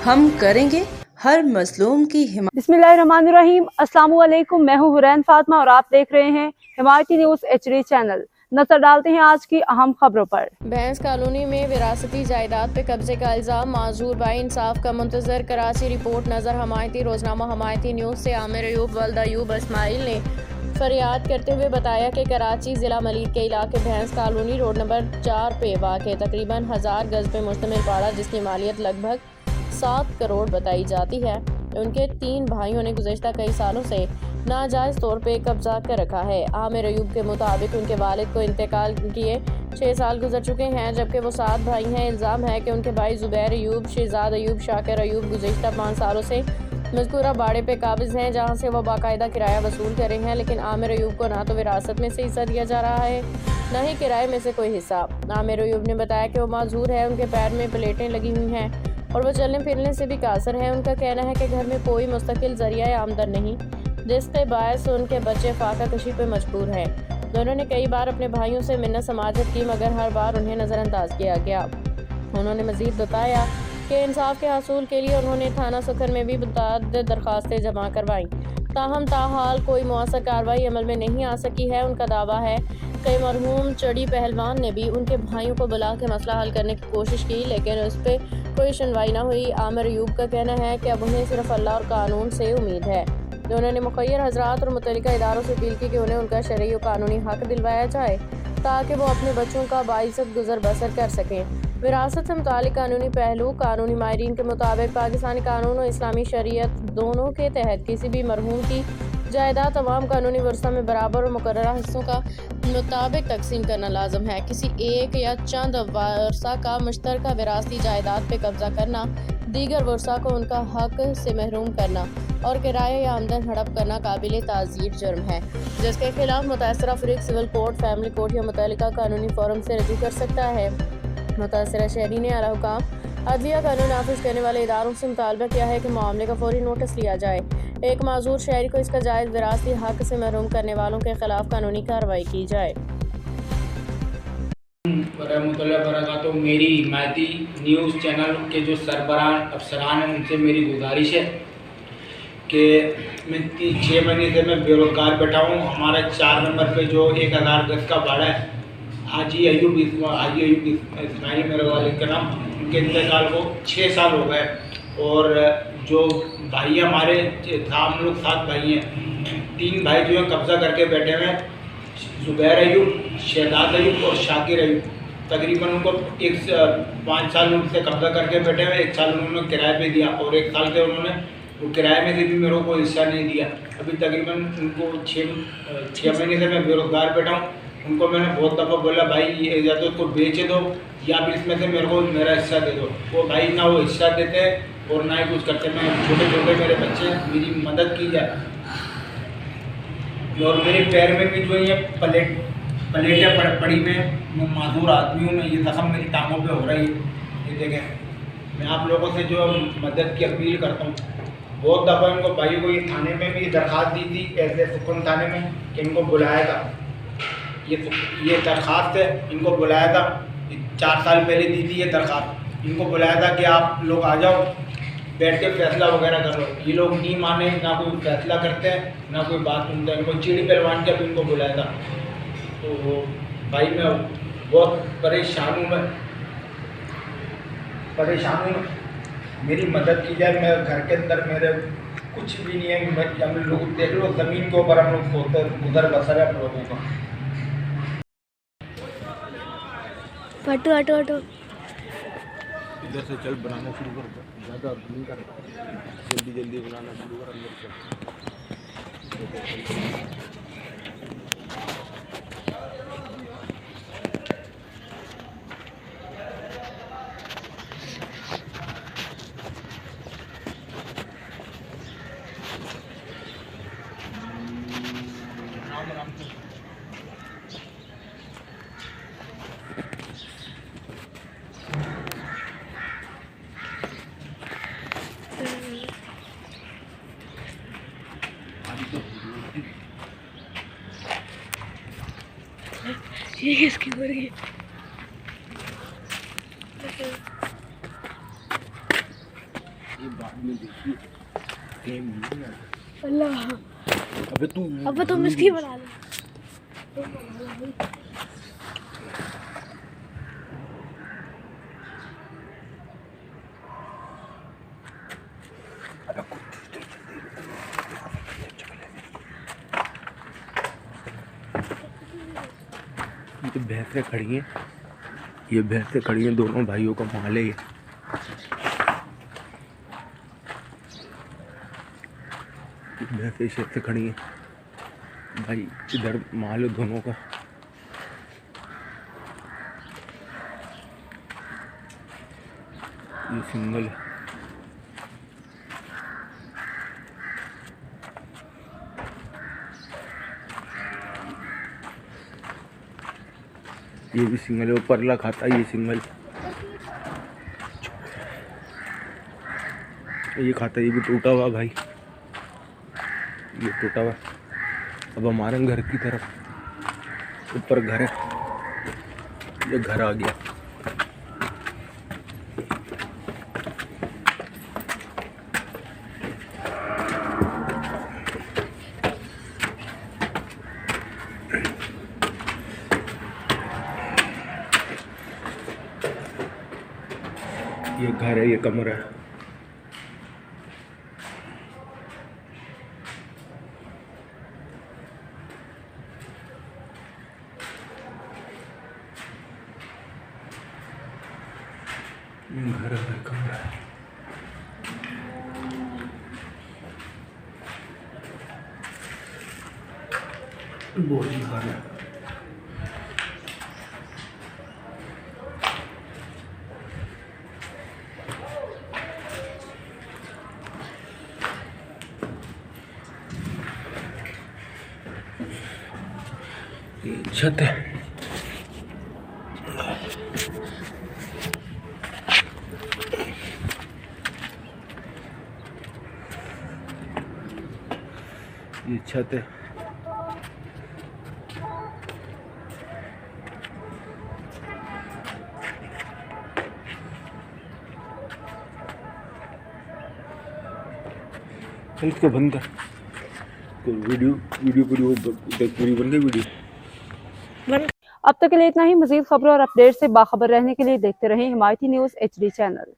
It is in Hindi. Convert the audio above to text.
हम करेंगे हर मजलूम की हिमायत। बिस्मिल्लाहिर्रहमानिर्रहीम। अस्सलाम वालेकुम। मैं हूँ हुरैन फातिमा और आप देख रहे हैं हिमायती न्यूज़ HD चैनल। नजर डालते हैं आज की अहम खबरों पर। भैंस कॉलोनी में विरासती जायदाद पे कब्जे का इल्जाम, माजूर भाई इंसाफ का मुंतजर। कराची रिपोर्ट नजर हमायती रोजनामा हमायती न्यूज़ से आमिर अयूब वल्द अयूब इस्माइल ने फरियाद करते हुए बताया कि कराची ज़िला मलीक के इलाके भैंस कॉलोनी रोड नंबर 4 पे वाक़ तकरीबन 1000 गज पे मुश्तमिल पाड़ा, जिसकी मालियत लगभग 7 करोड़ बताई जाती है, उनके 3 भाइयों ने गुज़श्ता कई सालों से नाजायज़ तौर पे कब्जा कर रखा है। आमिर अयूब के मुताबिक उनके वालिद को इंतकाल किए 6 साल गुजर चुके हैं, जबकि वो 7 भाई हैं। इल्ज़ाम है कि उनके भाई ज़ुबैर अयूब, शहजाद अयूब, शाकिर अयूब गुज़श्ता 5 सालों से मज़कूरा बाड़े पे काबिज़ हैं, जहाँ से वो बाकायदा किराया वसूल कर रहे हैं, लेकिन आमिर अयूब को ना तो विरासत में से हिस्सा दिया जा रहा है, न ही किराए में से कोई हिस्सा। आमिर अयूब ने बताया कि वो माजूर है, उनके पैर में प्लेटें लगी हुई हैं और वो चलने फिरने से भी कासर हैं। उनका कहना है कि घर में कोई मुस्तकिल ज़रिया आमदन नहीं, जिसके बायस उनके बच्चे फाका कशी पे मजबूर हैं। दोनों ने कई बार अपने भाइयों से मिन्नत समाजत की, मगर हर बार उन्हें नज़रअंदाज किया गया। उन्होंने मज़ीद बताया कि इंसाफ के हासूल के लिए उन्होंने थाना सुखर में भी मुतअद्दिद दरख्वास्तें जमा करवाईं, ताहम ताहाल कोई मुअस्सर कार्रवाई अमल में नहीं आ सकी है। उनका दावा है कि मरहूम चढ़ी पहलवान ने भी उनके भाइयों को बुला के मसला हल करने की कोशिश की, लेकिन उस पर कोई सुनवाई न हुई। आमिर अयूब का कहना है कि अब उन्हें सिर्फ अल्लाह और कानून से उम्मीद है। उन्होंने मुखय्यर हजरात और मुतल्लिका इदारों से अपील की कि उन्हें उनका शरई और कानूनी हक दिलवाया जाए, ताकि वो अपने बच्चों का बाइज़्ज़त गुजर बसर कर सकें। विरासत से मुतालिक कानूनी पहलू, कानूनी माहिरीन के मुताबिक पाकिस्तानी कानून और इस्लामी शरीयत दोनों के तहत किसी भी मरहूम की जायदाद तमाम कानूनी वर्सा में बराबर और मुकर्ररा हिस्सों का मुताबिक तकसीम करना लाजम है। किसी एक या चंद वर्सा का मुश्तरका विरासती जायदाद पे कब्जा करना, दीगर वर्सा को उनका हक से महरूम करना और किराया या आमदन हड़प करना काबिल ताज़ीर जुर्म है, जिसके खिलाफ मुतासरा फरीक सिविल कोर्ट, फैमिली कोर्ट या मुतल्लिका कानूनी फोरम से रजू कर सकता है। मुतासरा शहरी ने आला हुकाम, अदलिया कानून नाफिज करने वाले इदारों से मुतालबा किया है कि मामले का फौरी नोटिस लिया जाए। एक माजूर शहरी को इसका जायज़ विरासती हक से महरूम करने वालों के खिलाफ कानूनी कार्रवाई की जाए। तो मेरी हिमायती न्यूज़ चैनल के जो सरबराह अफसरान हैं, उनसे मेरी गुजारिश है कि मैं 6 महीने से मैं बेरोज़गार बैठा हूँ। हमारा 4 नंबर पे जो 1000 गज का भाड़ा है, हाजी अयूब इस्माइल मेरे वालिद का नाम, उनके इंतकाल को 6 साल हो गए। और जो भाई हमारे हम लोग 7 भाई हैं, 3 भाई जो हैं कब्ज़ा करके बैठे हुए हैं, ज़ुबैर अयूब, शहजाद अयूब और शाकिर अयूब। तकरीबन उनको 5 साल उनसे कब्ज़ा करके बैठे हुए, 1 साल उन्होंने किराए पे दिया और 1 साल से उन्होंने वो किराए में से भी मेरे को हिस्सा नहीं दिया। अभी तकरीबन उनको 6 महीने से मैं बेरोज़गार बैठा हूँ। उनको मैंने बहुत दफ़ा बोला, भाई ये या तो उसको बेच दो या फिर इसमें से मेरे को मेरा हिस्सा दे दो। वो भाई ना वो हिस्सा देते और ना ही कुछ करते। मैं छोटे छोटे मेरे बच्चे, मेरी मदद की जाए। और मेरे पैर में भी जो ये प्लेटें पड़ी में, मैं माजूर आदमी हूँ, मैं ये ज़ख्म मेरी टांगों पे हो रही है। ये देखें, मैं आप लोगों से जो मदद की अपील करता हूँ। बहुत दफ़ा इनको भाई को ये थाने में भी दरख्वास्त दी थी, ऐसे सुकून थाने में, कि इनको बुलाया था। ये दरख्वास्त है, इनको बुलाया था 4 साल पहले दी थी ये दरख्वास्त। इनको बुलाया था कि आप लोग आ जाओ, बैठ के फैसला वगैरह कर लो। ये लोग नहीं माने, ना कोई फैसला करते हैं, ना कोई बात सुनते हैं। इनको चिड़ी पहलवान के भी इनको बुलाया था। तो भाई मैं बहुत परेशान हूँ, मेरी मदद की जाए। मैं घर के अंदर मेरे कुछ भी नहीं है। हम लोग देख लो, ज़मीन के ऊपर हम लोग सोते गुजर बसर है हम लोगों का। हटो इधर से चल, बनाना शुरू कर, ज़्यादा नहीं कर, जल्दी बनाना शुरू कर, अंदर ये किसकी मर गई? ये बाद में देखिए गेम नहीं है। अल्लाह अबे तू अब तुम इसकी बना लो। ये तो भैंसें खड़ी हैं, ये भैंसें खड़ी हैं, दोनों भाइयों का माल है ये। भैंसें शेर खड़ी हैं भाई, इधर माल है दोनों का। ये सिंगल है। ये भी सिंगल है, वो परला खाता है, ये सिंगल। ये खाता है, ये भी टूटा हुआ भाई, ये टूटा हुआ। अब हमारे घर की तरफ ऊपर घर है, ये घर आ गया। ये घर है, ये कमरा है। घर है, कमरा है। बोली घर है। छत है। ये छत है। इसको बंद कर। तो वीडियो पूरी बन गई वीडियो। अब तक के लिए इतना ही। मजीद खबरों और अपडेट से बाखबर रहने के लिए देखते रहें हिमायती न्यूज़ HD चैनल।